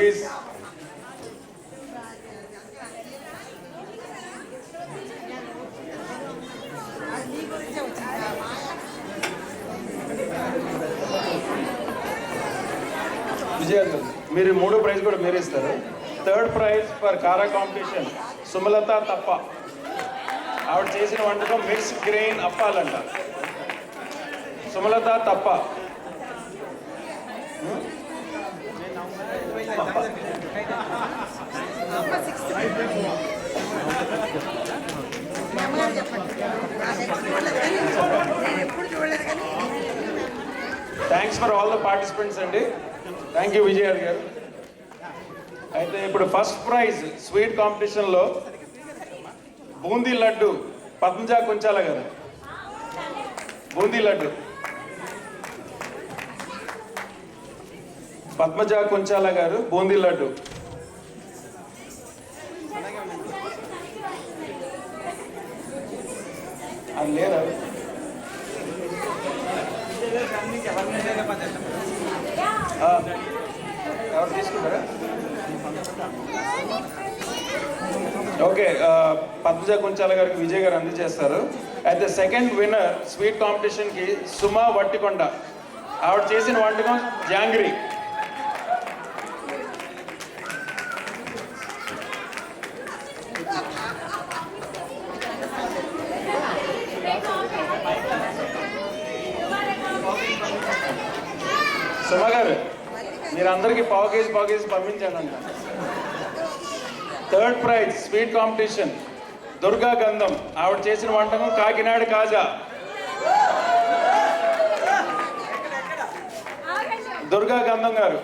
Please. విజయ గారు, మీరు మూడో ప్రైజ్ కూడా మీరే ఇస్తారు. థర్డ్ ప్రైజ్ ఫర్ కారా కాంపిటీషన్ సుమలత తప్ప. ఆవిడ చేసిన వంటకం మిక్స్ గ్రెయిన్ అప్పాలంట. సుమలత తప్ప. Thanks for all the participants అండి. థ్యాంక్ యూ విజయ్ గారు. అయితే ఇప్పుడు ఫస్ట్ ప్రైజ్ స్వీట్ కాంపిటీషన్లో బూందీ లడ్డు పద్మజ కొంచాల గారు. బూందీ లడ్డు పద్మజ కొంచాల గారు బూందీ లడ్డు. అది లేదా? ఎవరు తీసుకుంటారా? ఓకే, పద్మజ కొంచాల గారికి విజయ్ గారు అందజేస్తారు. అయితే సెకండ్ విన్నర్ స్వీట్ కాంపిటీషన్కి సుమా వట్టికొండ. ఆవిడ చేసిన వంటకం జాంగ్రీ. సుమా గారు, మీరు అందరికీ పావు కేజీ పంపించాను అంట. Third prize sweet competition Durga గంధం. ఆవిడ చేసిన వంటకం కాకినాడ కాజా. దుర్గా గంధం గారు.